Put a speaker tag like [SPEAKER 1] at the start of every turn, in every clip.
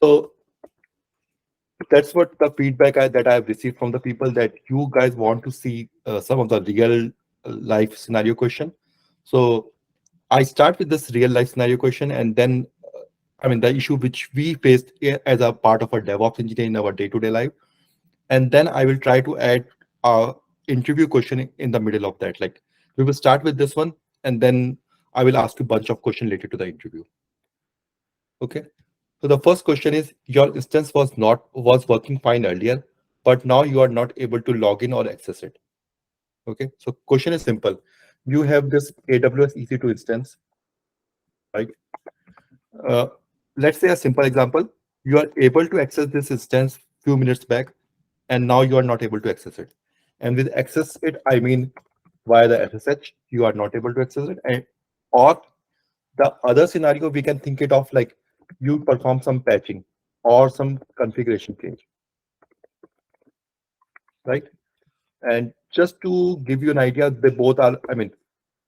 [SPEAKER 1] So that's what the feedback that I have received from the people, that you guys want to see some of the real life scenario question. So I start with this real life scenario question, and then I mean the issue which we faced as a part of a DevOps engineer in our day-to-day life, and then I will try to add a interview question in the middle of that. Like we will start with this one, and then I will ask you a bunch of questions related to the interview. Okay. So the first question is, your instance was working fine earlier, but now you are not able to log in or access it. Okay. So question is simple. You have this AWS EC2 instance, right? Uh, let's say a simple example. You are able to access this instance few minutes back, and now you are not able to access it. And with access it, I mean via the SSH, you are not able to access it. And or the other scenario, we can think it of like you perform some patching or some configuration change, right? And just to give you an idea, they both are, I mean,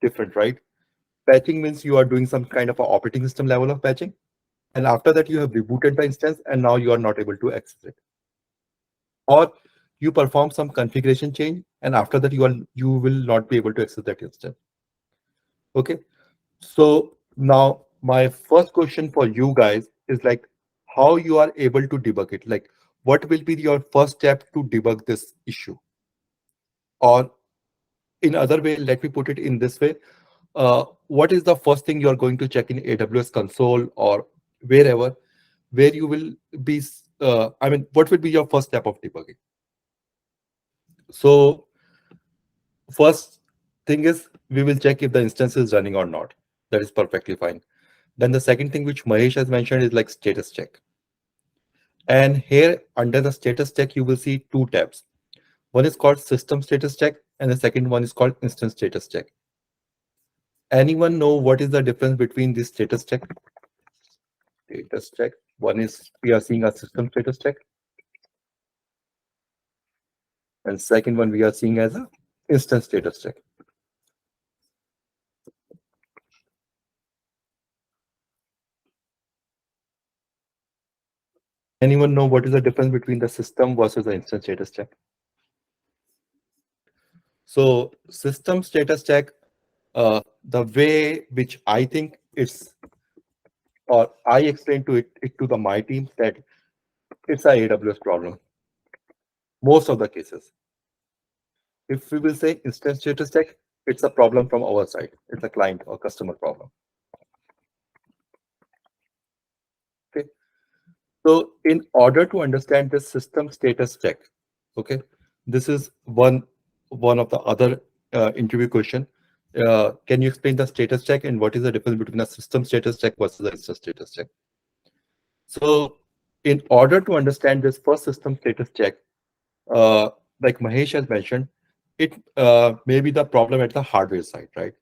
[SPEAKER 1] different, right? Patching means you are doing some kind of a operating system level of patching. And after that, you have rebooted the instance and now you are not able to access it. Or you perform some configuration change and after that, you will not be able to access that instance. Okay. So now my first question for you guys is like how you are able to debug it. Like what will be your first step to debug this issue? Or in other way, let me put it in this way. What is the first thing you're going to check in AWS console or wherever, where you will be, I mean, what will be your first step of debugging? So first thing is we will check if the instance is running or not. That is perfectly fine. Then the second thing which Mahesh has mentioned is like status check. And here under the status check, you will see two tabs. One is called system status check and the second one is called instance status check. Anyone know what is the difference between this status check? Status check. One is we are seeing a system status check. And second one we are seeing as a instance status check. Anyone know what is the difference between the system versus the instance status check? So system status check, the way which I think it's, or I explain to it to my team that it's a AWS problem. Most of the cases. If we will say instance status check, it's a problem from our side. It's a client or customer problem. Okay. So in order to understand this system status check, okay, this is one of the other interview question. Can you explain the status check and what is the difference between a system status check versus the instance status check? So in order to understand this first system status check, like Mahesh has mentioned, it may be the problem at the hardware side, right?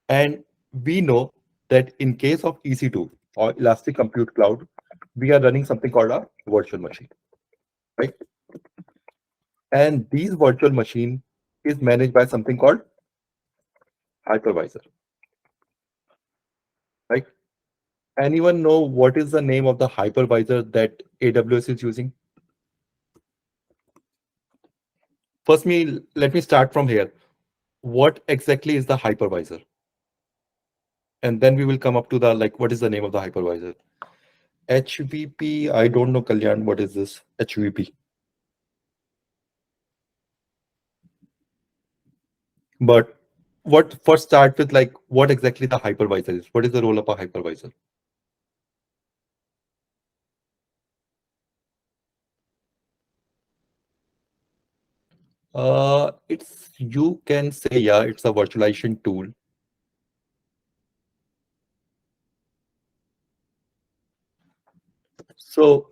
[SPEAKER 1] And we know that in case of EC2 or Elastic Compute Cloud, we are running something called a virtual machine, right? And these virtual machine is managed by something called hypervisor, right? Anyone know what is the name of the hypervisor that AWS is using? First, let me start from here. What exactly is the hypervisor? And then we will come up to the, like, what is the name of the hypervisor? HVP, I don't know, Kalyan, what is this? HVP. But what first start with, like, what exactly the hypervisor is? What is the role of a hypervisor? It's, you can say, yeah, it's a virtualization tool. So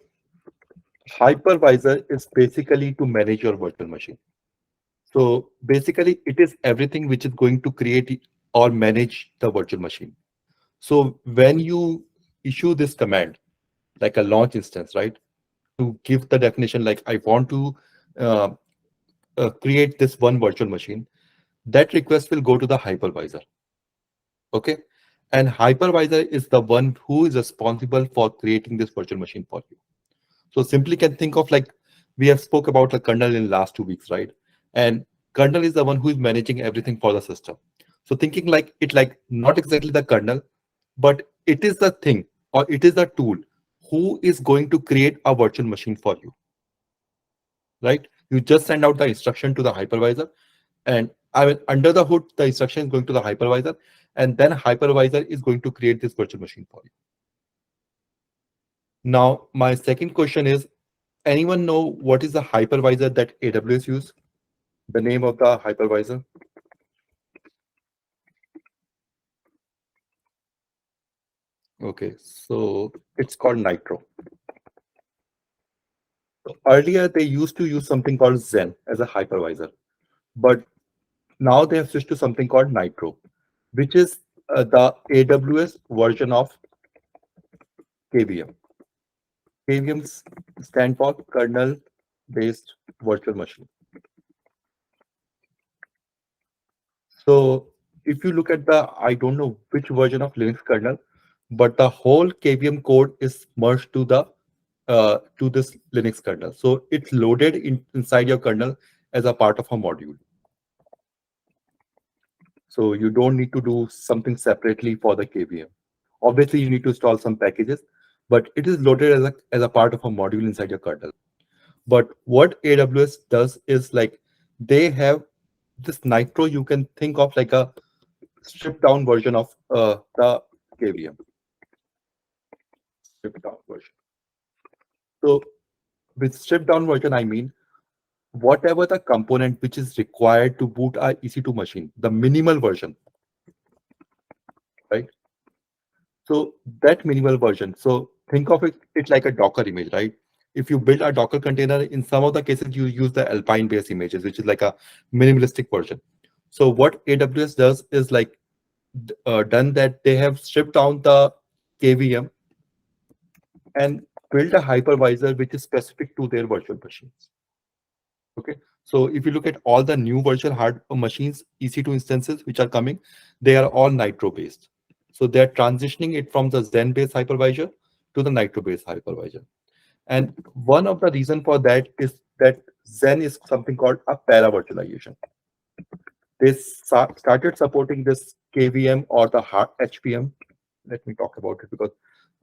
[SPEAKER 1] hypervisor is basically to manage your virtual machine. So basically it is everything which is going to create or manage the virtual machine. So when you issue this command, like a launch instance, right? To give the definition, like I want to create this one virtual machine, that request will go to the hypervisor. Okay. And hypervisor is the one who is responsible for creating this virtual machine for you. So simply can think of like we have spoke about the kernel in last 2 weeks, right? And kernel is the one who is managing everything for the system. So thinking like it like not exactly the kernel, but it is the thing or it is the tool who is going to create a virtual machine for you, right? You just send out the instruction to the hypervisor, and I mean under the hood, the instruction is going to the hypervisor, and then hypervisor is going to create this virtual machine for you. Now, my second question is, anyone know what is the hypervisor that AWS use? The name of the hypervisor? Okay, so it's called Nitro. So earlier, they used to use something called Zen as a hypervisor, but now they have switched to something called Nitro, which is the AWS version of KVM. KVM stand for kernel-based virtual machine. So if you look at the, I don't know which version of Linux kernel, but the whole KVM code is merged to this Linux kernel. So it's loaded inside your kernel as a part of a module. So you don't need to do something separately for the KVM. Obviously, you need to install some packages, but it is loaded as a part of a module inside your kernel. But what AWS does is like they have this Nitro, you can think of like a stripped down version of the KVM. Stripped down version. So with stripped down version, I mean whatever the component which is required to boot our EC2 machine, the minimal version, right? So that minimal version. So think of it like a Docker image, right? If you build a Docker container, in some of the cases you use the Alpine based images, which is like a minimalistic version. So what AWS does is like done that they have stripped down the KVM and build a hypervisor which is specific to their virtual machines. Okay, so if you look at all the new virtual hard machines, EC2 instances which are coming, they are all Nitro based. So they're transitioning it from the Zen based hypervisor to the Nitro based hypervisor. And one of the reason for that is that Zen is something called a para-virtualization. They started supporting this KVM or the hard HPM. Let me talk about it because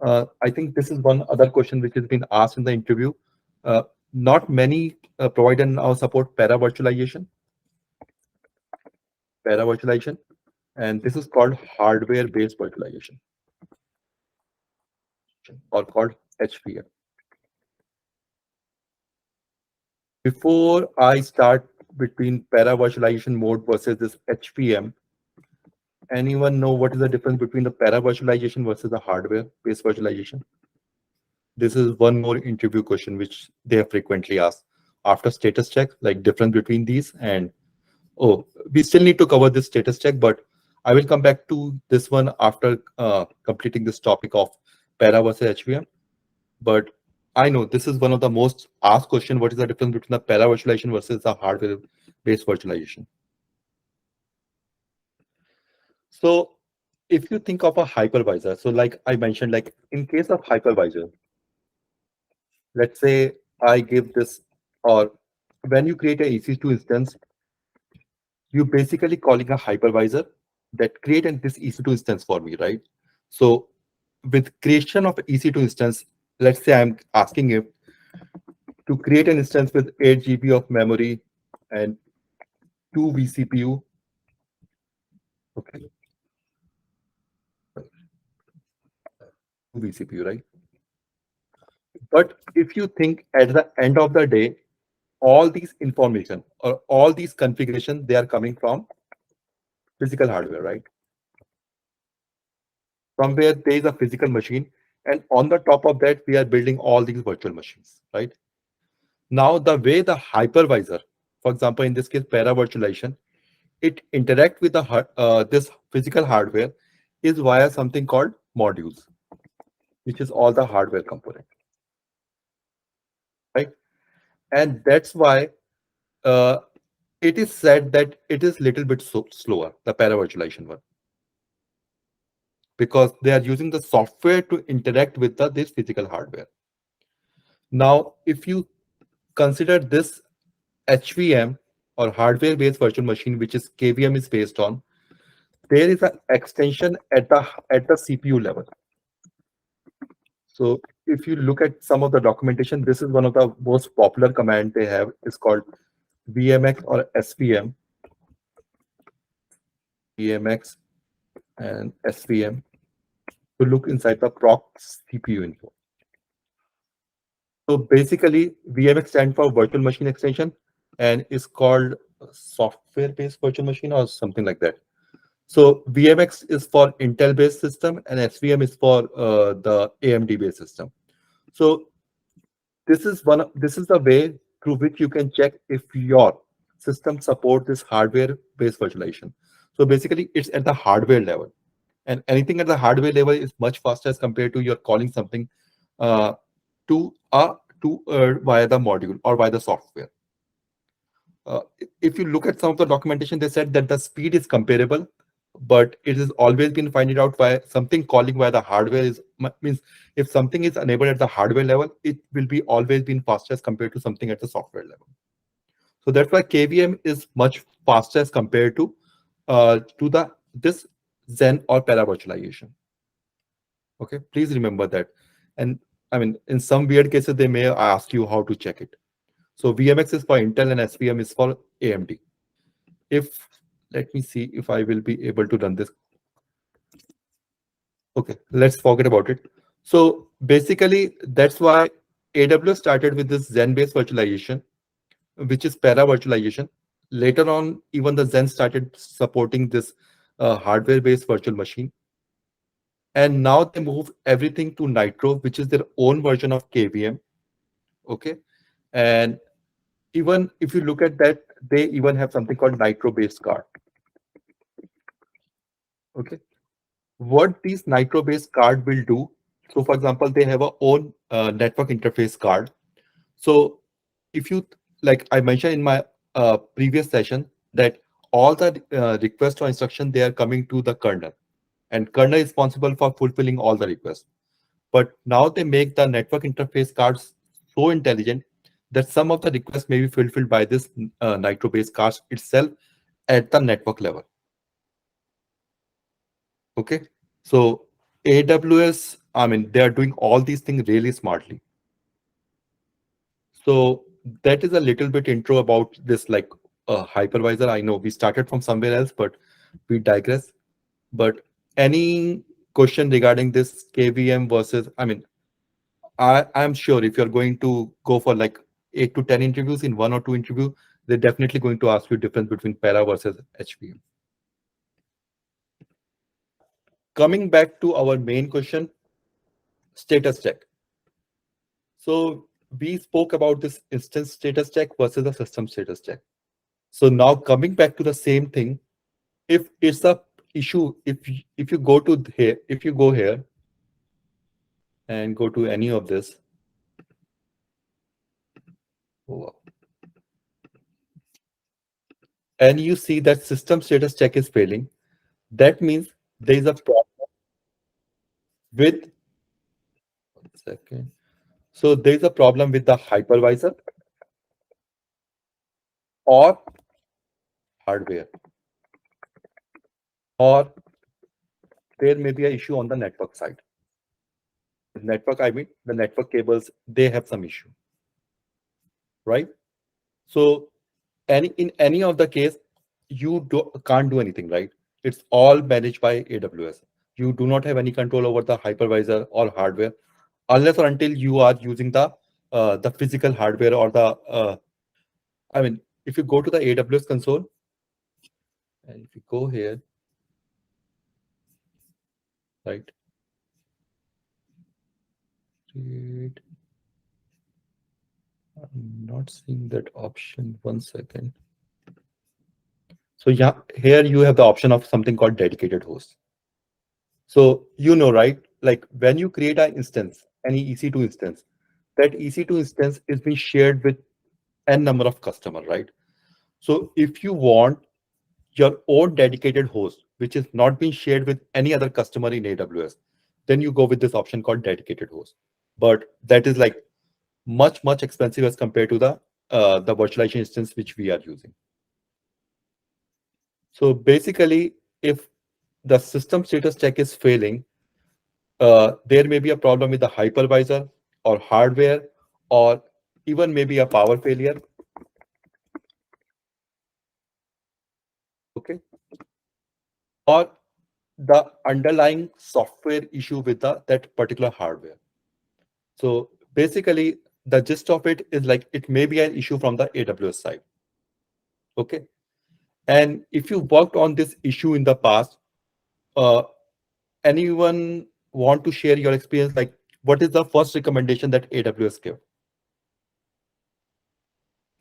[SPEAKER 1] I think this is one other question which has been asked in the interview. Uh, Not many provider now support para-virtualization, and this is called hardware-based virtualization or called HPM. Before I start between para-virtualization mode versus this HPM, anyone know what is the difference between the para-virtualization versus the hardware-based virtualization? This is one more interview question which they have frequently asked. After status check, like difference between these and, oh, we still need to cover this status check, but I will come back to this one after completing this topic of para versus HVM. But I know this is one of the most asked question. What is the difference between the para virtualization versus the hardware-based virtualization? So if you think of a hypervisor, so like I mentioned, like in case of hypervisor, let's say I give this, or when you create a EC2 instance, you basically calling a hypervisor that create this EC2 instance for me, right? So with creation of EC2 instance, let's say I'm asking it to create an instance with 8 GB of memory and 2 vCPU. Okay, 2 vCPU, right? But if you think at the end of the day, all these information or all these configuration, they are coming from physical hardware, right? From where there is a physical machine, and on the top of that, we are building all these virtual machines, right? Now, the way the hypervisor, for example, in this case, para-virtualization, it interact with the this physical hardware is via something called modules, which is all the hardware component, right? And that's why uh, it is said that it is little bit slower, the para-virtualization one, because they are using the software to interact with this physical hardware. Now, if you consider this HVM or hardware-based virtual machine, which is KVM is based on, there is an extension at the CPU level. So if you look at some of the documentation, this is one of the most popular command they have. It's called VMX or SVM, VMX and SVM to look inside the proc CPU info. So basically, VMX stands for virtual machine extension and is called software-based virtual machine or something like that. So VMX is for Intel-based system and SVM is for the AMD-based system. So this is the way through which you can check if your system supports this hardware-based virtualization. So basically, it's at the hardware level, and anything at the hardware level is much faster as compared to you're calling something uh, to via the module or via the software. If you look at some of the documentation, they said that the speed is comparable, but it has always been finding out why something calling via the hardware is means if something is enabled at the hardware level, it will be always been faster as compared to something at the software level. So that's why KVM is much faster as compared to this Zen or para-virtualization. Okay, please remember that. And I mean, in some weird cases, they may ask you how to check it. So VMX is for Intel and SVM is for AMD. Let me see if I will be able to run this. Okay, let's forget about it. So basically, that's why AWS started with this Zen-based virtualization, which is para-virtualization. Later on, even the Zen started supporting this hardware-based virtual machine. And now they move everything to Nitro, which is their own version of KVM. Okay. And even if you look at that, they even have something called Nitro-based card. Okay. What these Nitro-based card will do, so for example, they have a own network interface card. So if you, like I mentioned in my previous session, that all the requests or instruction, they are coming to the kernel. And kernel is responsible for fulfilling all the requests. But now they make the network interface cards so intelligent that some of the requests may be fulfilled by this Nitro-based cards itself at the network level. Okay, so AWS, I mean, they are doing all these things really smartly. So that is a little bit intro about this, like hypervisor. I know we started from somewhere else, but we digress. But any question regarding this KVM versus, I mean, I'm sure if you're going to go for like 8 to 10 interviews in 1 or 2 interviews, they're definitely going to ask you difference between para versus HVM. Coming back to our main question, status check. So we spoke about this instance status check versus the system status check. So now coming back to the same thing, if it's a issue, if you go to here, if you go here and go to any of this, and you see that system status check is failing, that means there is a problem with, 1 second. So there is a problem with the hypervisor or hardware, or there may be an issue on the network side. Network, I mean, the network cables, they have some issue, right? So in any of the case, you can't do anything, right? It's all managed by AWS. You do not have any control over the hypervisor or hardware unless or until you are using the physical hardware or the I mean, if you go to the AWS console and if you go here, right? I'm not seeing that option. 1 second. So yeah, here you have the option of something called dedicated host. So you know, right? Like when you create an instance, any EC2 instance, that EC2 instance is being shared with n number of customers, right? So if you want your own dedicated host, which is not being shared with any other customer in AWS, then you go with this option called dedicated host. But that is like much expensive as compared to the virtualization instance which we are using. So basically, if the system status check is failing, there may be a problem with the hypervisor or hardware, or even maybe a power failure. Okay. Or the underlying software issue with that particular hardware. So basically, the gist of it is like it may be an issue from the AWS side. Okay. And if you worked on this issue in the past, uh, anyone want to share your experience? Like, what is the first recommendation that AWS give?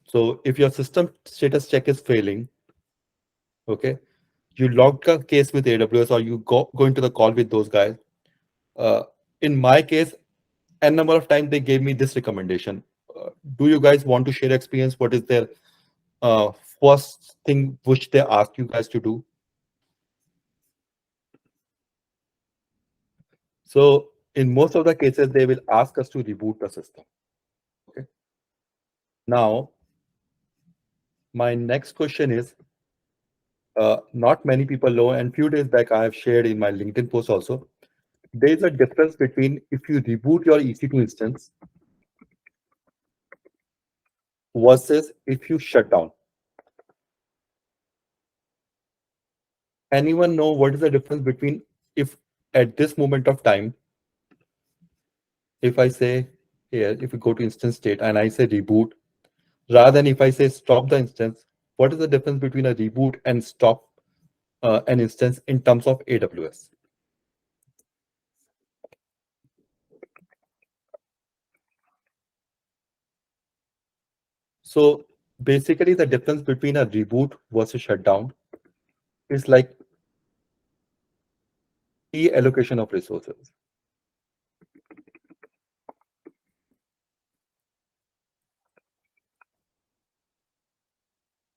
[SPEAKER 1] So if your system status check is failing, okay, you logged a case with AWS or you go into the call with those guys. In my case, n number of times they gave me this recommendation. Do you guys want to share experience? What is their uh, first thing which they ask you guys to do? So in most of the cases, they will ask us to reboot the system. Okay. Now, my next question is, not many people know, and few days back I have shared in my LinkedIn post also, there is a difference between if you reboot your EC2 instance versus if you shut down. Anyone know what is the difference between if at this moment of time, if I say here, if we go to instance state and I say reboot, rather than if I say stop the instance, what is the difference between a reboot and stop an instance in terms of AWS? So basically the difference between a reboot versus shutdown is like allocation of resources.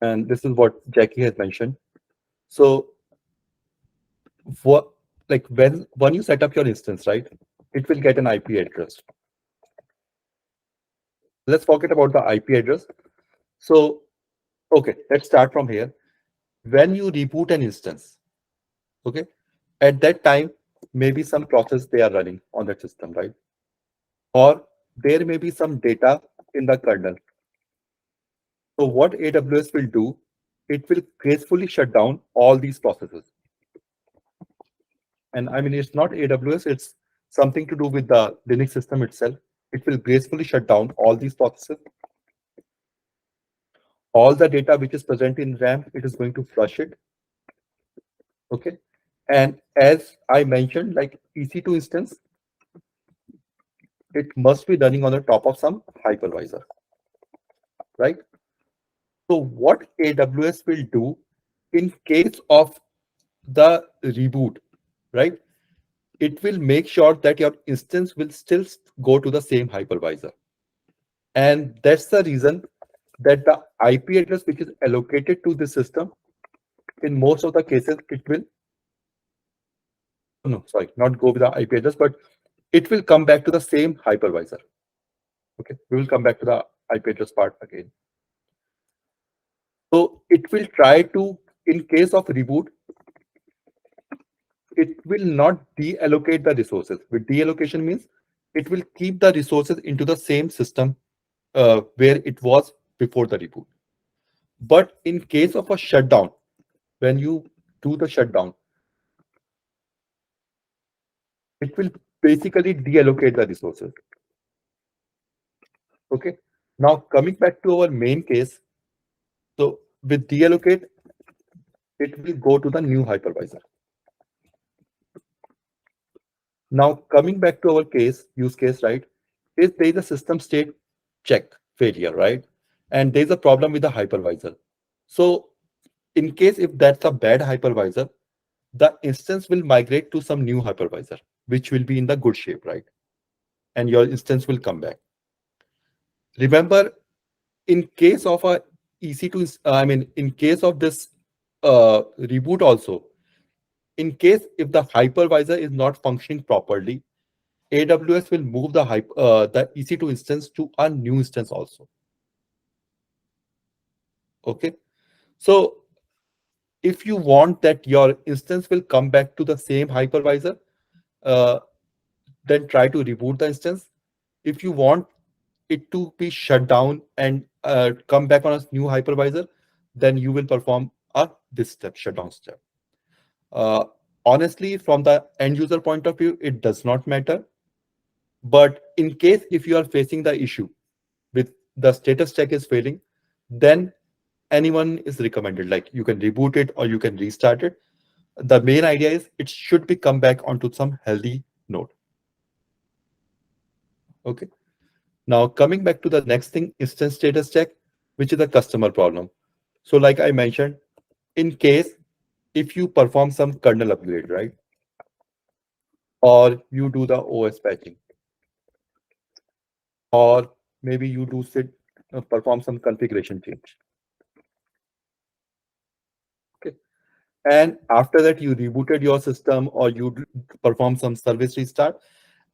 [SPEAKER 1] And this is what Jackie has mentioned. So what, like when you set up your instance, right, it will get an IP address. Let's forget about the IP address. So, okay, let's start from here. When you reboot an instance, okay, at that time, maybe some process they are running on that system, right? Or there may be some data in the kernel. So what AWS will do, it will gracefully shut down all these processes. And I mean, it's not AWS, it's something to do with the Linux system itself. It will gracefully shut down all these processes. All the data which is present in RAM, it is going to flush it. Okay. And as I mentioned, like EC2 instance, it must be running on the top of some hypervisor, right? So what AWS will do in case of the reboot, right? It will make sure that your instance will still go to the same hypervisor. And that's the reason that the IP address which is allocated to the system, in most of the cases, it will, no, sorry, not go with the IP address, but it will come back to the same hypervisor. Okay, we will come back to the IP address part again. So it will try to, in case of reboot, it will not deallocate the resources. With deallocation means it will keep the resources into the same system where it was before the reboot. But in case of a shutdown, when you do the shutdown, it will basically deallocate the resources. Okay. Now coming back to our main case, so with deallocate, it will go to the new hypervisor. Now coming back to our use case, right? Is there is a system state check failure, right? And there's a problem with the hypervisor. So in case if that's a bad hypervisor, the instance will migrate to some new hypervisor, which will be in the good shape, right? And your instance will come back. Remember, in case of a EC2, in case of this reboot also, in case if the hypervisor is not functioning properly, AWS will move the EC2 instance to a new instance also. Okay. So if you want that your instance will come back to the same hypervisor, uh, then try to reboot the instance. If you want it to be shut down and come back on a new hypervisor, then you will perform this step, shutdown step. Uh, Honestly, from the end user point of view, it does not matter. But in case if you are facing the issue with the status check is failing, then anyone is recommended. Like you can reboot it or you can restart it. The main idea is it should be come back onto some healthy node. Okay. Now coming back to the next thing, instance status check, which is a customer problem. So like I mentioned, in case if you perform some kernel upgrade, right? Or you do the OS patching, or maybe you do perform some configuration change. Okay. And after that, you rebooted your system or you perform some service restart,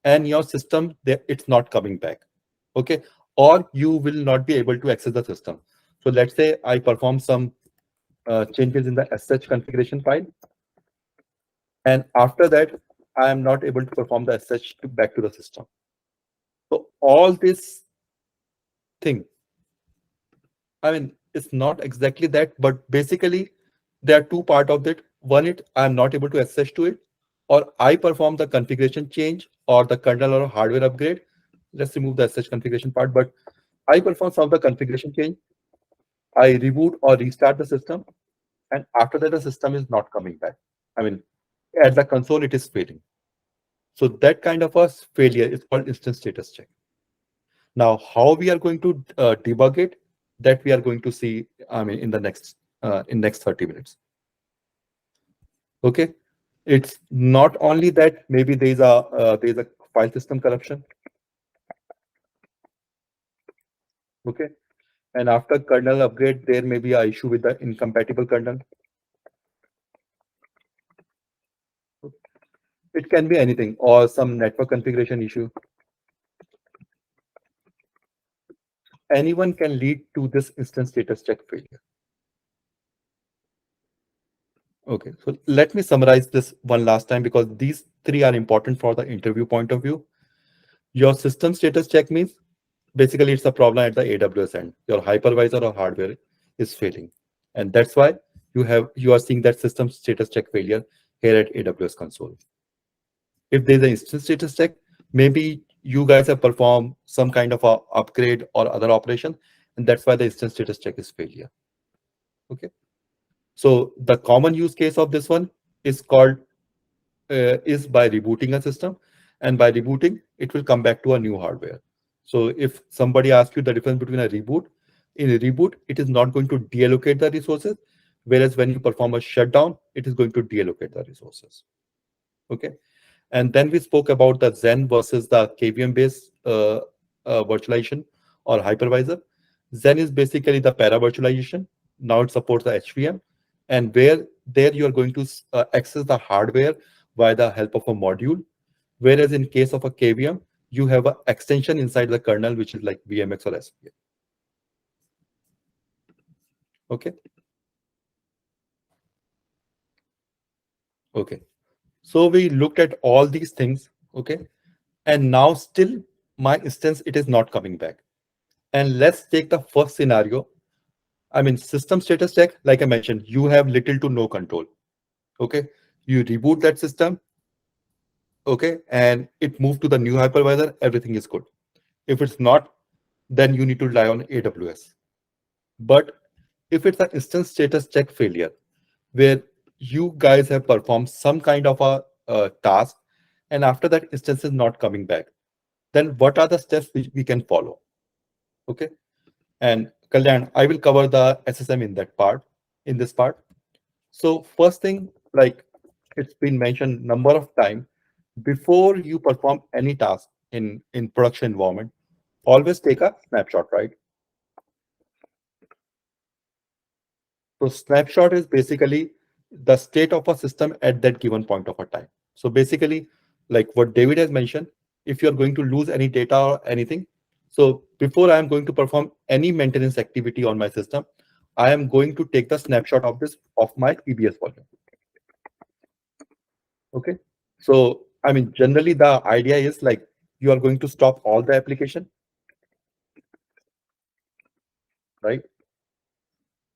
[SPEAKER 1] and your system, it's not coming back. Okay. Or you will not be able to access the system. So let's say I perform some changes in the SH configuration file. And after that, I am not able to perform the SH back to the system. So all this thing, I mean, it's not exactly that, but basically there are two parts of it. One, I'm not able to access to it, or I perform the configuration change or the kernel or hardware upgrade. Let's remove the SH configuration part, but I perform some of the configuration change. I reboot or restart the system, and after that, the system is not coming back. I mean, at the console, it is failing. So that kind of a failure is called instance status check. Now, how we are going to debug it, that we are going to see, I mean, in the next 30 minutes. Okay, it's not only that. Maybe there's a file system corruption. Okay, and after kernel upgrade, there may be an issue with the incompatible kernel. It can be anything, or some network configuration issue. Anyone can lead to this instance status check failure. Okay, so let me summarize this one last time because these three are important for the interview point of view. Your system status check means basically it's a problem at the AWS end. Your hypervisor or hardware is failing. And that's why you are seeing that system status check failure here at AWS console. If there's an instance status check, maybe you guys have performed some kind of a upgrade or other operation, and that's why the instance status check is failure. Okay. So the common use case of this one is called is by rebooting a system, and by rebooting, it will come back to a new hardware. So if somebody asks you the difference between a reboot, in a reboot, it is not going to deallocate the resources, whereas when you perform a shutdown, it is going to deallocate the resources. Okay. And then we spoke about the Zen versus the KVM-based virtualization or hypervisor. Zen is basically the para-virtualization. Now it supports the HVM, and where there you are going to access the hardware by the help of a module. Whereas in case of a KVM, you have an extension inside the kernel, which is like VMX or SVM. Okay. Okay. So we looked at all these things. Okay. And now still my instance, it is not coming back. And let's take the first scenario. I mean, system status check, like I mentioned, you have little to no control. Okay. You reboot that system. Okay. And it moved to the new hypervisor. Everything is good. If it's not, then you need to rely on AWS. But if it's an instance status check failure, where you guys have performed some kind of a task, and after that instance is not coming back, then what are the steps which we can follow? Okay. And Kalyan, I will cover the SSM in this part. So first thing, like it's been mentioned number of times, before you perform any task in production environment, always take a snapshot, right? So snapshot is basically the state of a system at that given point of a time. So basically, like what David has mentioned, if you're going to lose any data or anything. So before I am going to perform any maintenance activity on my system, I am going to take the snapshot of this of my EBS volume. Okay. So I mean, generally the idea is like you are going to stop all the application, right?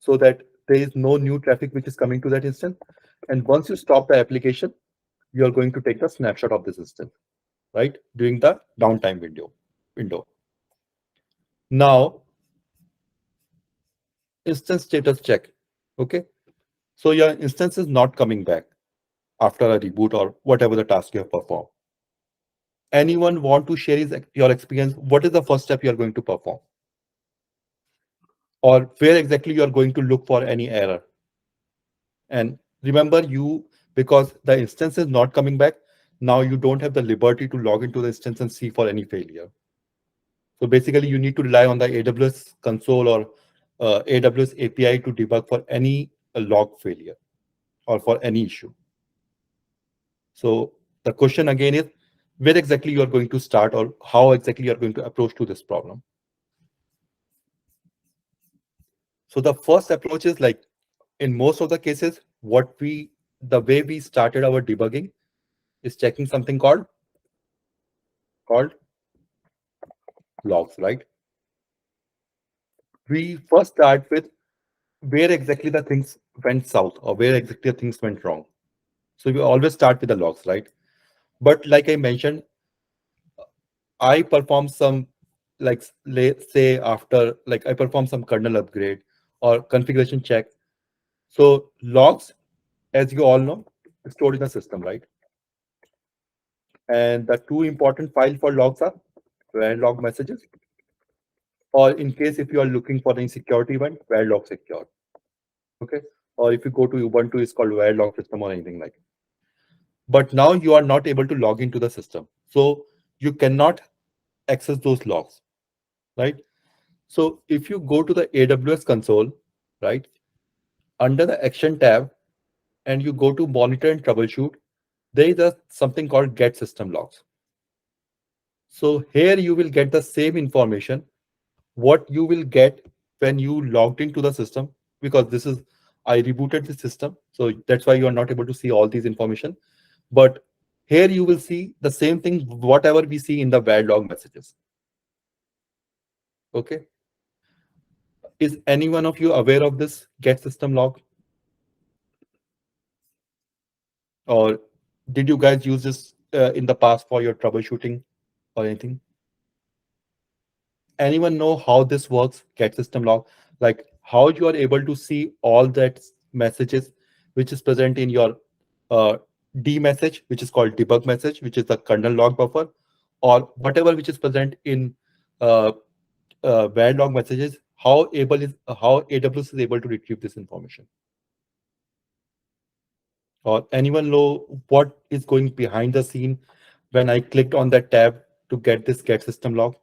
[SPEAKER 1] So that there is no new traffic which is coming to that instance. And once you stop the application, you are going to take the snapshot of this instance, right? During the downtime window. Now, instance status check. Okay. So your instance is not coming back after a reboot or whatever the task you have performed. Anyone want to share your experience? What is the first step you are going to perform? Or where exactly you are going to look for any error? And remember, because the instance is not coming back, now you don't have the liberty to log into the instance and see for any failure. So basically, you need to rely on the AWS console or AWS API to debug for any log failure or for any issue. So the question again is, where exactly you are going to start or how exactly you are going to approach to this problem? So the first approach is like, in most of the cases, the way we started our debugging is checking something called logs, right? We first start with where exactly the things went south or where exactly the things went wrong. So we always start with the logs, right? But like I mentioned, I perform some, like let's say after, like I perform some kernel upgrade or configuration check. So logs, as you all know, is stored in the system, right? And the two important files for logs are where log messages, or in case if you are looking for any security event, where log secure. Okay. Or if you go to Ubuntu, it's called where log system or anything like. But now you are not able to log into the system. So you cannot access those logs, right? So if you go to the AWS console, right, under the action tab, and you go to monitor and troubleshoot, there is something called get system logs. So here you will get the same information what you will get when you logged into the system, because I rebooted the system. So that's why you are not able to see all these information. But here you will see the same thing, whatever we see in the where log messages. Okay. Is any one of you aware of this get system log? Or did you guys use this in the past for your troubleshooting or anything? Anyone know how this works, get system log? Like how you are able to see all that messages which is present in your uh, D message, which is called debug message, which is the kernel log buffer, or whatever which is present in uh, where log messages, how AWS is able to retrieve this information? Or anyone know what is going behind the scene when I clicked on that tab to get this get system log?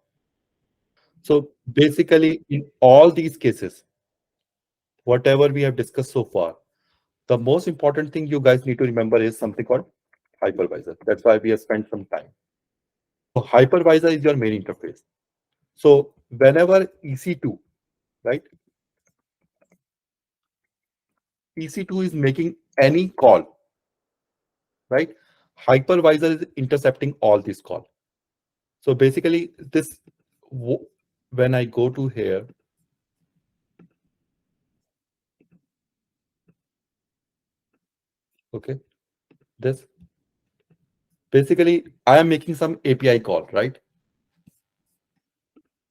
[SPEAKER 1] So basically, in all these cases, whatever we have discussed so far, the most important thing you guys need to remember is something called hypervisor. That's why we have spent some time. So hypervisor is your main interface. So whenever EC2, right, EC2 is making any call, right, hypervisor is intercepting all these calls. So basically, when I go to here, okay, this basically I am making some API call, right?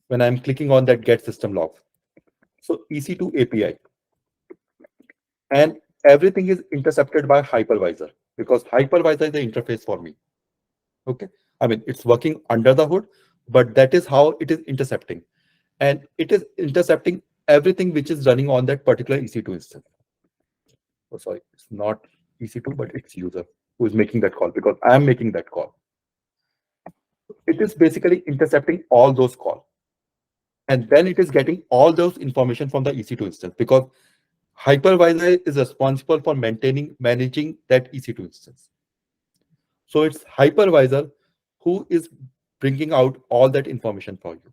[SPEAKER 1] When I'm clicking on that get system log. So EC2 API, and everything is intercepted by hypervisor, because hypervisor is the interface for me. Okay, I mean it's working under the hood, but that is how it is intercepting, and it is intercepting everything which is running on that particular EC2 instance. Oh, sorry, it's not EC2, but it's user who is making that call, because I am making that call. It is basically intercepting all those calls, and then it is getting all those information from the EC2 instance, because hypervisor is responsible for managing that EC2 instance. So it's hypervisor who is bringing out all that information for you.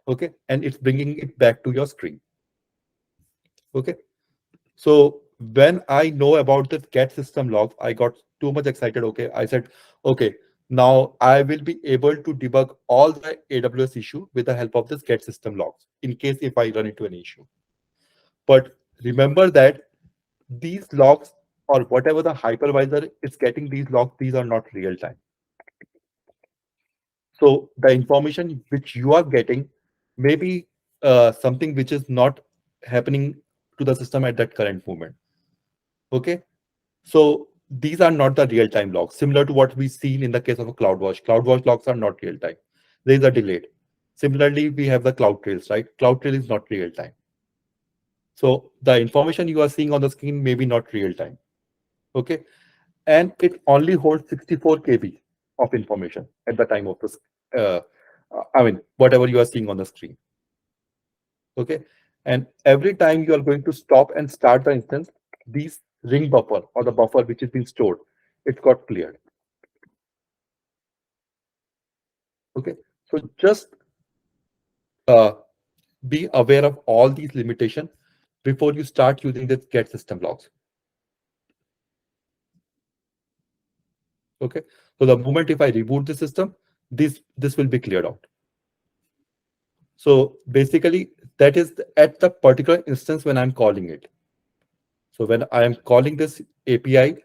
[SPEAKER 1] Okay, and it's bringing it back to your screen. Okay, so when I know about the get system logs, I got too much excited. Okay, I said, okay, now I will be able to debug all the AWS issue with the help of this get system logs in case if I run into an issue. But remember that these logs or whatever the hypervisor is getting these logs, these are not real time. So the information which you are getting may be something which is not happening to the system at that current moment. Okay, so these are not the real-time logs, similar to what we seen in the case of a CloudWatch. CloudWatch logs are not real-time. There is a delayed. Similarly, we have the CloudTrails, right? CloudTrail is not real-time. So the information you are seeing on the screen may be not real-time. Okay, and it only holds 64 KB of information at the time of this. I mean, whatever you are seeing on the screen. Okay, and every time you are going to stop and start the instance, these ring buffer or the buffer which is being stored, it got cleared. Okay, so just be aware of all these limitations before you start using the get system logs. Okay, so the moment if I reboot the system, this will be cleared out. So basically, that is at the particular instance when I'm calling it. So when I am calling this API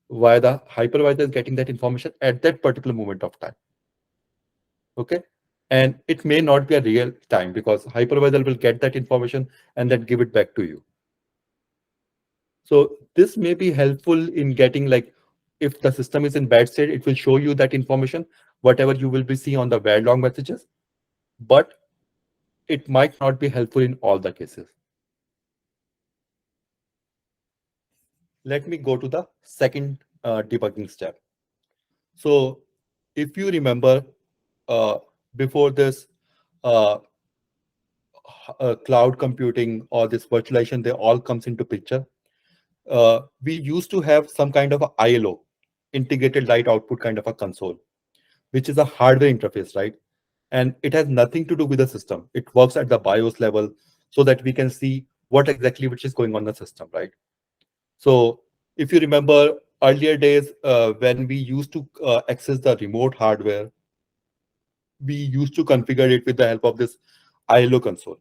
[SPEAKER 1] via the hypervisor is getting that information at that particular moment of time. Okay, and it may not be a real time because hypervisor will get that information and then give it back to you. So this may be helpful in getting, like, if the system is in bad state, it will show you that information, whatever you will be seeing on the where log messages, but it might not be helpful in all the cases. Let me go to the second debugging step. So if you remember, before this, cloud computing or this virtualization, they all comes into picture. We used to have some kind of a ILO, integrated light output kind of a console, which is a hardware interface, right? And it has nothing to do with the system. It works at the BIOS level so that we can see what exactly which is going on in the system, right? So if you remember earlier days, when we used to access the remote hardware, we used to configure it with the help of this ILO console.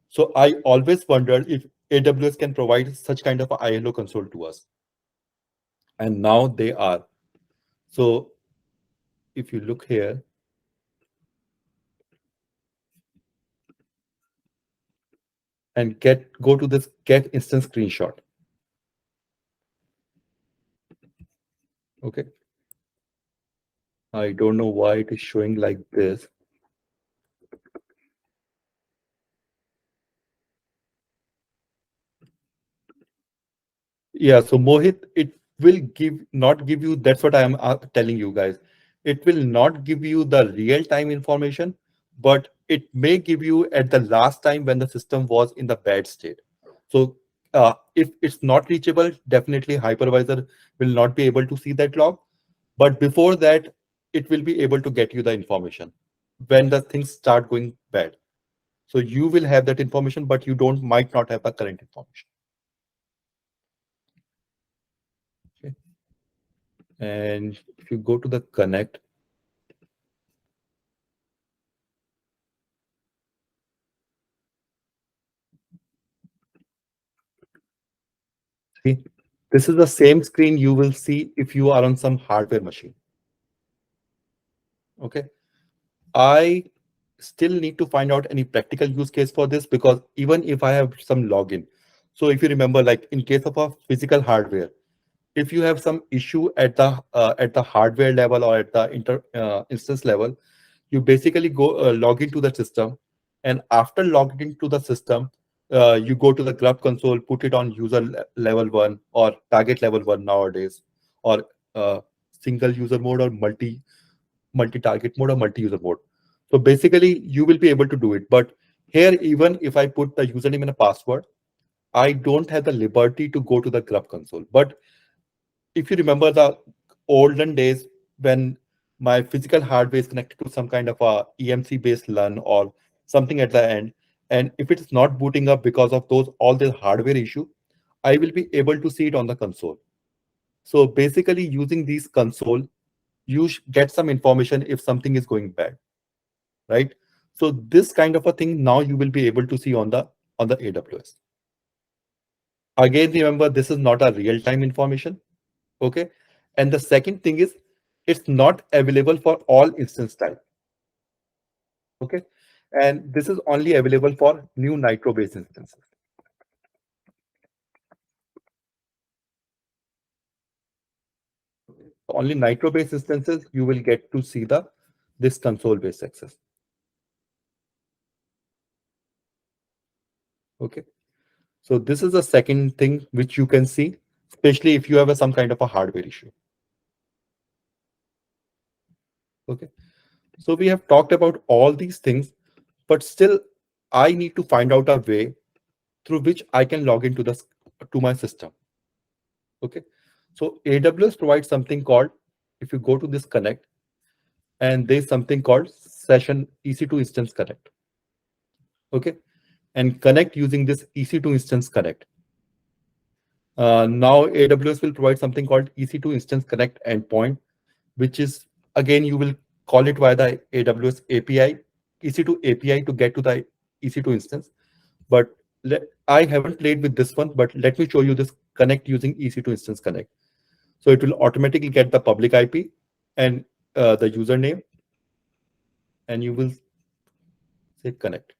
[SPEAKER 1] So I always wondered if AWS can provide such kind of a ILO console to us. And now they are. So if you look here, and go to this get instance screenshot. Okay. I don't know why it is showing like this. Yeah, so Mohit, it will not give you, that's what I am telling you guys. It will not give you the real-time information, but it may give you at the last time when the system was in the bad state. So if it's not reachable, definitely hypervisor will not be able to see that log. But before that, it will be able to get you the information when the things start going bad. So you will have that information, but you might not have the current information. Okay. And if you go to the connect, see, this is the same screen you will see if you are on some hardware machine. Okay. I still need to find out any practical use case for this, because even if I have some login, so if you remember, like in case of a physical hardware, if you have some issue at the hardware level or at the instance level, you basically go log into the system, and after logging into the system, you go to the grub console, put it on user level 1 or target level 1 nowadays, or single user mode or multi-target mode or multi-user mode. So basically, you will be able to do it. But here, even if I put the username and a password, I don't have the liberty to go to the grub console. But if you remember the olden days when my physical hardware is connected to some kind of a EMC based LUN or something at the end. And if it's not booting up because of those all the hardware issue, I will be able to see it on the console. So basically using these console, you get some information if something is going bad, right? So this kind of a thing now you will be able to see on the AWS. Again, remember this is not a real-time information, okay? And the second thing is it's not available for all instance type, okay? And this is only available for new Nitro-based instances. Only Nitro-based instances you will get to see this console-based access. Okay. So this is the second thing which you can see, especially if you have some kind of a hardware issue. Okay. So we have talked about all these things, but still I need to find out a way through which I can log into to my system. Okay. So AWS provides something called, if you go to this connect, and there's something called session EC2 Instance Connect. Okay. And connect using this EC2 Instance Connect. Now AWS will provide something called EC2 Instance Connect endpoint, which is, again, you will call it via the AWS API, EC2 API to get to the EC2 instance. But I haven't played with this one, but let me show you this connect using EC2 Instance Connect. So it will automatically get the public IP and the username, and you will say connect.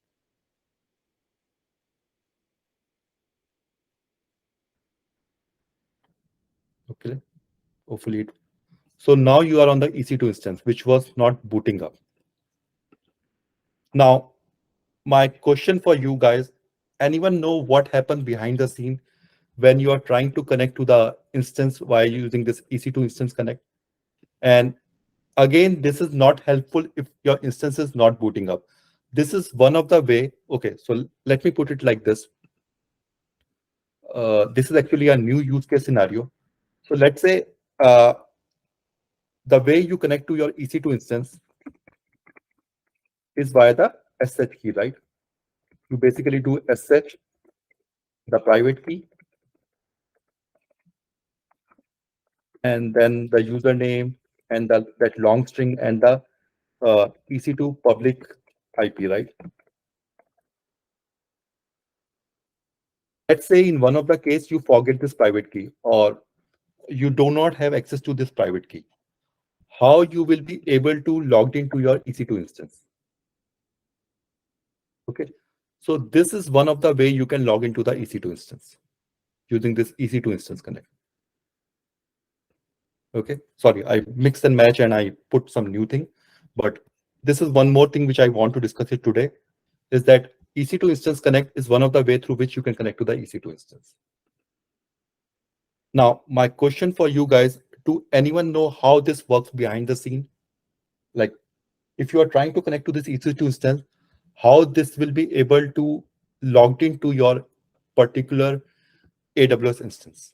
[SPEAKER 1] Okay, hopefully it. So now you are on the EC2 instance, which was not booting up. Now, my question for you guys, anyone know what happened behind the scene when you are trying to connect to the instance while using this EC2 Instance Connect? And again, this is not helpful if your instance is not booting up. This is one of the way. Okay, so let me put it like this. This is actually a new use case scenario. So let's say the way you connect to your EC2 instance is via the SH key, right? You basically do SH, the private key, and then the username and that long string and the EC2 public IP, right? Let's say in one of the case you forget this private key or you do not have access to this private key. How you will be able to log into your EC2 instance? Okay, so this is one of the way you can log into the EC2 instance using this EC2 Instance Connect. Okay, sorry, I mixed and match and I put some new thing, but this is one more thing which I want to discuss it today, is that EC2 Instance Connect is one of the way through which you can connect to the EC2 instance. Now, my question for you guys, do anyone know how this works behind the scene? Like, if you are trying to connect to this EC2 instance, how this will be able to log into your particular AWS instance?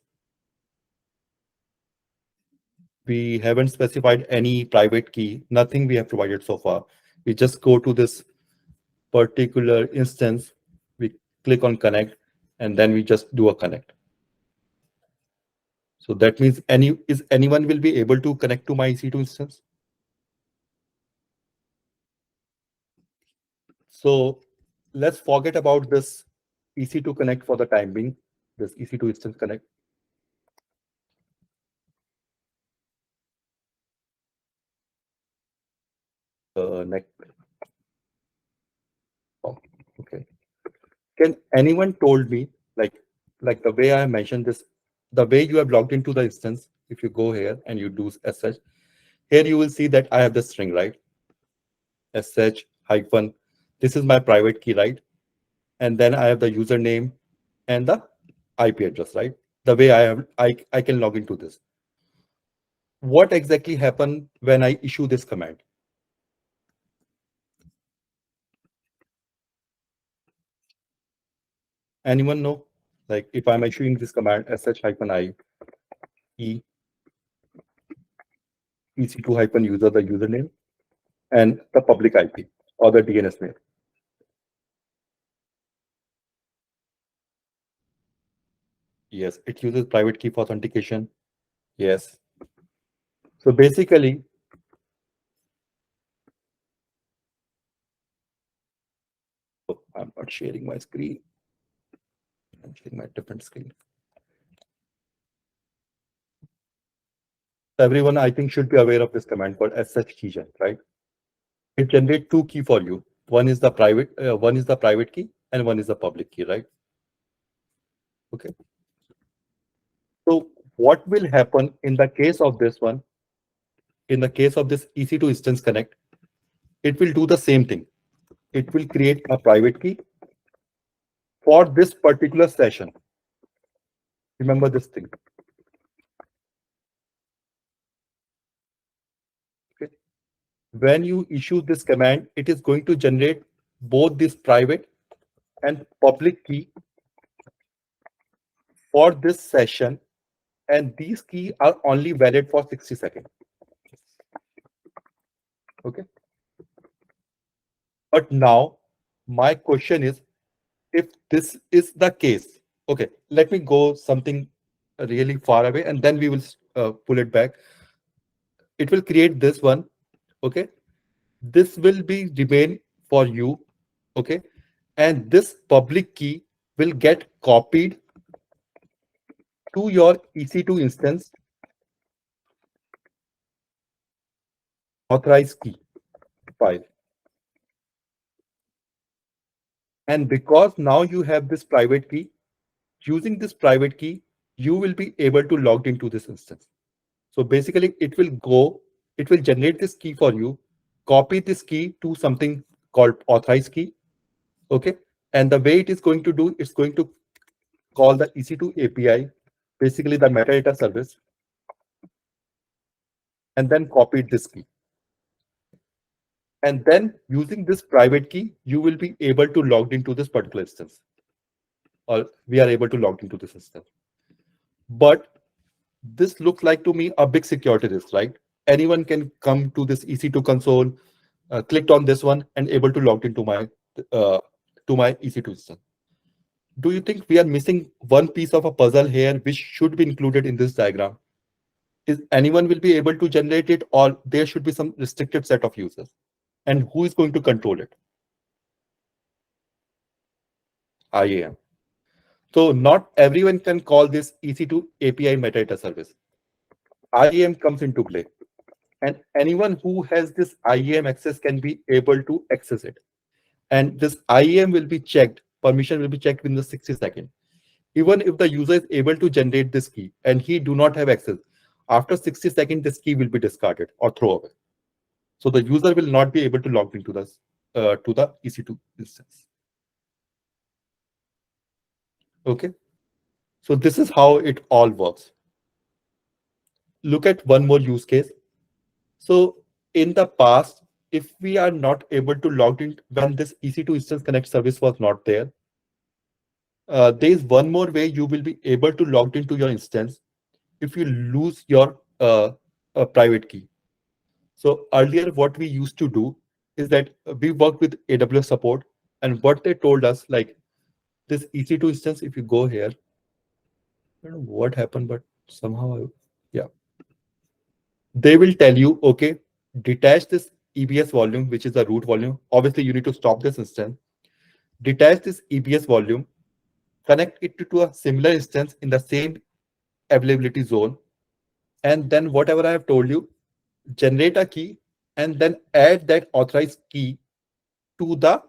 [SPEAKER 1] We haven't specified any private key, nothing we have provided so far. We just go to this particular instance, we click on connect, and then we just do a connect. So that means anyone will be able to connect to my EC2 instance? So let's forget about this EC2 Connect for the time being, this EC2 Instance Connect. Next. Oh, okay. Can anyone told me, like the way I mentioned this, the way you have logged into the instance, if you go here and you do sh, here you will see that I have the string, right? sh hyphen, this is my private key, right? And then I have the username and the IP address, right? The way I can log into this. What exactly happened when I issue this command? Anyone know? Like if I'm issuing this command sh-i e, EC2-user, the username, and the public IP or the DNS name. Yes, it uses private key for authentication. Yes. So basically, I'm not sharing my screen. I'm sharing my different screen. Everyone, I think, should be aware of this command called sh keygen, right? It generates two keys for you. One is the private key, and one is the public key, right? Okay. So what will happen in the case of this one? In the case of this EC2 Instance Connect, it will do the same thing. It will create a private key for this particular session. Remember this thing. Okay. When you issue this command, it is going to generate both this private and public key for this session, and these keys are only valid for 60 seconds. Okay. But now my question is, if this is the case, okay, let me go something really far away and then we will pull it back. It will create this one. Okay. This will be remain for you. Okay. And this public key will get copied to your EC2 instance authorized key file. And because now you have this private key, using this private key, you will be able to log into this instance. So basically it will generate this key for you, copy this key to something called authorized key. Okay. And the way it is going to do, it's going to call the EC2 API, basically the metadata service, and then copy this key. And then using this private key, you will be able to log into this particular instance, or we are able to log into this instance. But this looks like to me a big security risk, right? Anyone can come to this EC2 console, clicked on this one, and able to log into my EC2 instance. Do you think we are missing one piece of a puzzle here, which should be included in this diagram? Is anyone will be able to generate it, or there should be some restricted set of users? And who is going to control it? IAM. So not everyone can call this EC2 API metadata service. IAM comes into play. And anyone who has this IAM access can be able to access it. And this IAM will be checked, permission will be checked within the 60 seconds. Even if the user is able to generate this key and he do not have access, after 60 seconds, this key will be discarded or thrown away. So the user will not be able to log into this to the EC2 instance. Okay. So this is how it all works. Look at one more use case. So in the past, if we are not able to log in when this EC2 Instance Connect service was not there, there is one more way you will be able to log into your instance if you lose your private key. So earlier, what we used to do is that we worked with AWS support, and what they told us, like this EC2 instance, if you go here, I don't know what happened, but somehow, yeah, they will tell you, okay, detach this EBS volume, which is the root volume. Obviously, you need to stop this instance. Detach this EBS volume, connect it to a similar instance in the same availability zone. And then whatever I have told you, generate a key and then add that authorized key to the,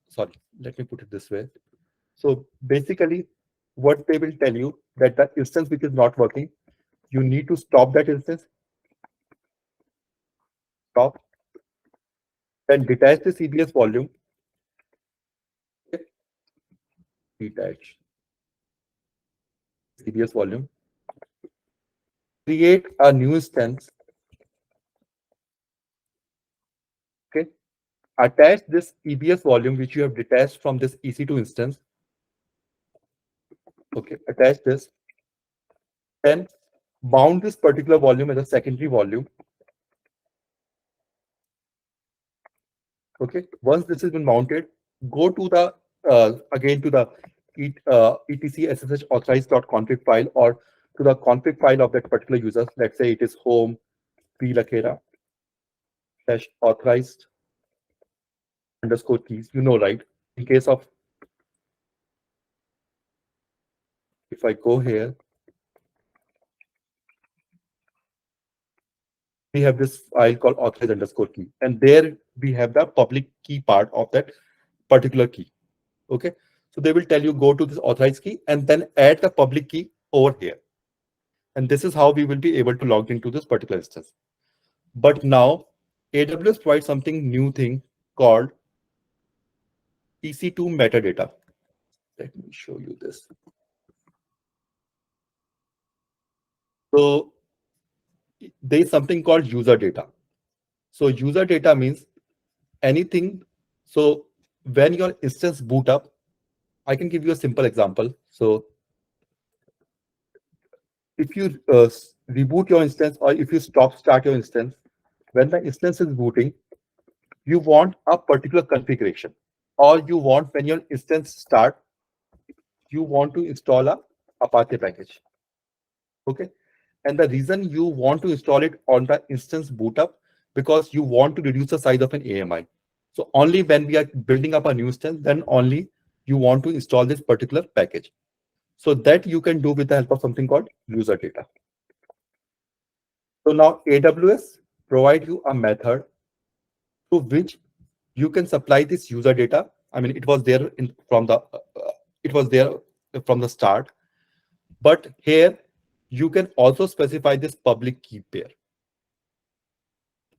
[SPEAKER 1] sorry, let me put it this way. So basically, what they will tell you that the instance which is not working, you need to stop that instance, stop, then detach the CBS volume, detach CBS volume, create a new instance, okay, attach this EBS volume which you have detached from this EC2 instance, okay, attach this, Then bound this particular volume as a secondary volume. Okay. Once this has been mounted, go to the again to the etc ssh authorized.config file or to the config file of that particular user. Let's say it is home plakera / authorized underscore keys. You know, right? In case of, if I go here, we have this file called authorized underscore key, and there we have the public key part of that particular key. Okay. So they will tell you go to this authorized key and then add the public key over here. And this is how we will be able to log into this particular instance. But now AWS provides something new thing called EC2 metadata. Let me show you this. So there is something called user data. So user data means anything. So when your instance boot up, I can give you a simple example. So if you reboot your instance or if you start your instance, when the instance is booting, you want a particular configuration, or you want when your instance start, you want to install a Apache package. Okay. And the reason you want to install it on the instance boot up, because you want to reduce the size of an AMI. So only when we are building up a new instance, then only you want to install this particular package. So that you can do with the help of something called user data. So now AWS provide you a method through which you can supply this user data. I mean, it was there from the start, but here you can also specify this public key pair.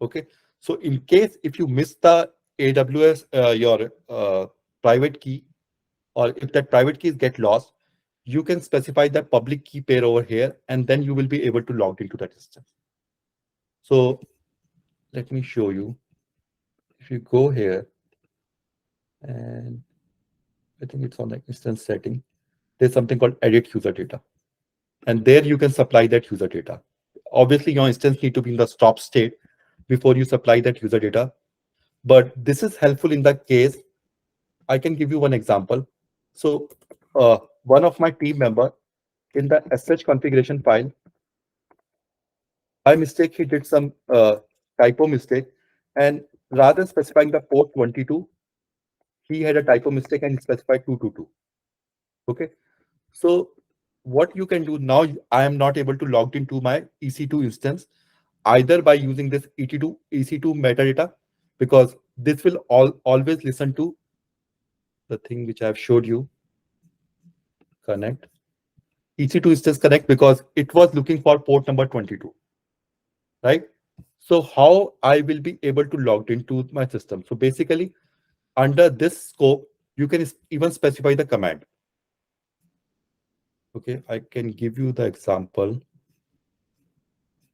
[SPEAKER 1] Okay. So in case if you miss the AWS your private key, or if that private keys get lost, you can specify that public key pair over here, and then you will be able to log into that instance. So let me show you. If you go here, and I think it's on the instance setting, there's something called edit user data. And there you can supply that user data. Obviously, your instance need to be in the stop state before you supply that user data. But this is helpful in the case, I can give you one example. So one of my team member in the sh configuration file, by mistake, he did some typo mistake. And rather than specifying the port 22, he had a typo mistake and he specified 222. Okay. So what you can do now, I am not able to log into my EC2 instance either by using this EC2 metadata, because this will always listen to the thing which I have showed you, connect EC2 Instance Connect, because it was looking for port number 22, right? So how I will be able to log into my system? So basically, under this scope, you can even specify the command. Okay, I can give you the example.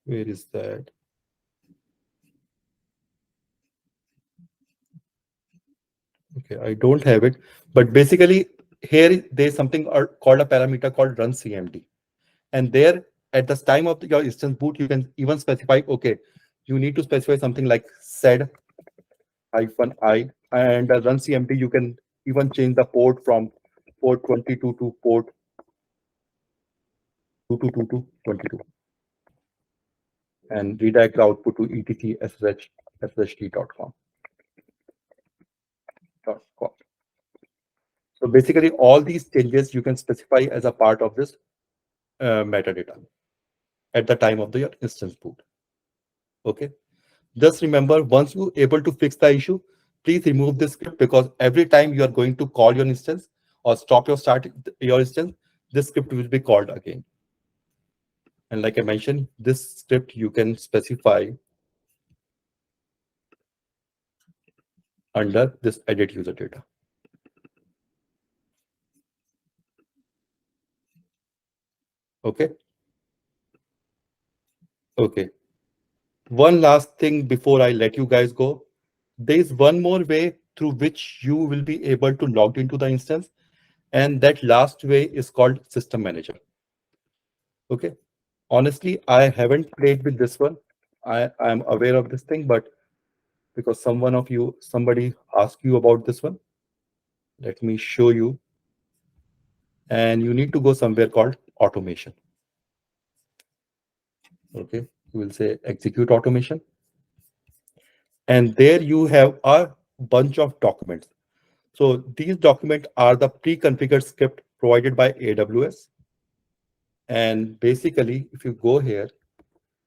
[SPEAKER 1] Where is that? Okay, I don't have it, but basically here there's something called a parameter called run CMD, and there at the time of your instance boot, you can even specify, okay, you need to specify something like sed -i, and run CMD. You can even change the port from port 22 to port 2222 22, and redirect the output to etc/sht.com. So basically, all these changes you can specify as a part of this metadata at the time of your instance boot. Okay. Just remember, once you're able to fix the issue, please remove this script, because every time you are going to call your instance or stop your instance, this script will be called again. And like I mentioned, this script you can specify under this edit user data. Okay. Okay. One last thing before I let you guys go. There is one more way through which you will be able to log into the instance, and that last way is called System Manager. Okay. Honestly, I haven't played with this one. I'm aware of this thing, but because somebody asked you about this one, let me show you. And you need to go somewhere called automation. Okay, you will say execute automation. And there you have a bunch of documents. So these documents are the pre-configured script provided by AWS. And basically, if you go here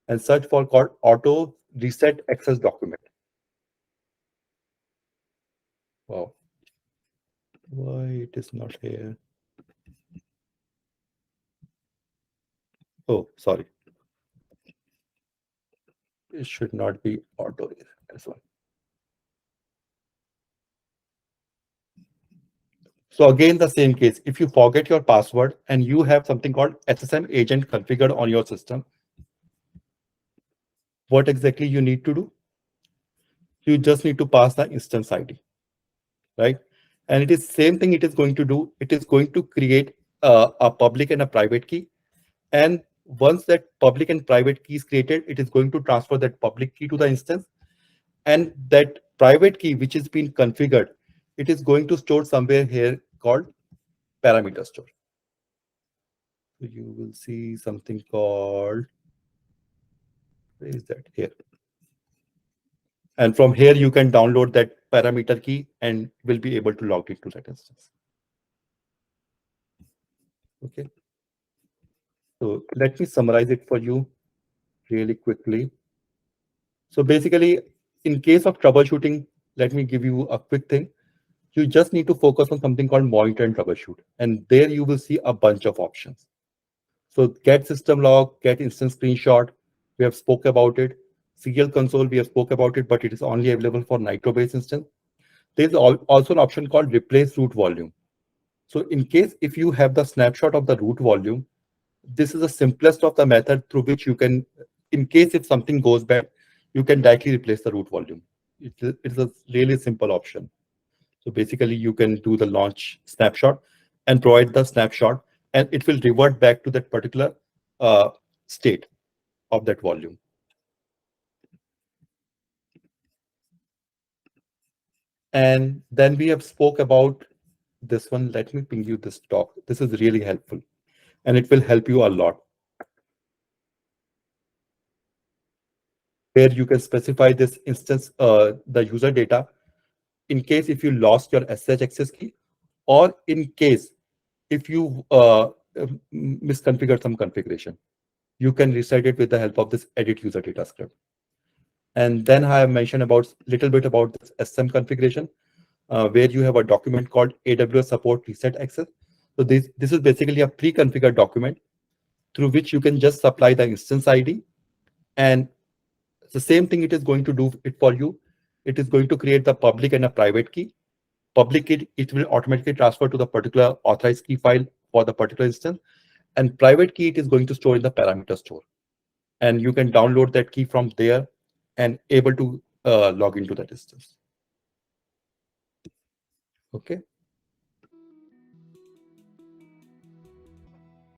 [SPEAKER 1] and search for called auto reset access document. Wow, why it is not here? Oh, sorry. It should not be auto this one. So again, the same case. If you forget your password and you have something called SSM agent configured on your system, what exactly you need to do? You just need to pass the instance ID, right? And it is same thing it is going to do. It is going to create a public and a private key. And once that public and private key is created, it is going to transfer that public key to the instance. And that private key, which is being configured, it is going to store somewhere here called parameter store. So you will see something called, where is that? Here. And from here, you can download that parameter key and will be able to log into that instance. Okay. So let me summarize it for you really quickly. So basically, in case of troubleshooting, let me give you a quick thing. You just need to focus on something called monitor and troubleshoot. And there you will see a bunch of options. So get system log, get instance screenshot. We have spoke about it. Serial console, we have spoke about it, but it is only available for Nitro-based instance. There's also an option called replace root volume. So in case if you have the snapshot of the root volume, this is the simplest of the method through which you can, in case if something goes bad, you can directly replace the root volume. It's a really simple option. So basically you can do the launch snapshot and provide the snapshot, and it will revert back to that particular state of that volume. And then we have spoke about this one. Let me ping you this talk. This is really helpful and it will help you a lot. Where you can specify this instance, the user data, in case if you lost your SSH access key, or in case if you misconfigured some configuration, you can reset it with the help of this edit user data script. And then I have mentioned about little bit about this SM configuration, where you have a document called AWS support reset access. So this is basically a pre-configured document through which you can just supply the instance ID, and the same thing it is going to do it for you. It is going to create the public and a private key. Public key, it will automatically transfer to the particular authorized key file for the particular instance, and private key it is going to store in the parameter store. And you can download that key from there and able to log into that instance. Okay.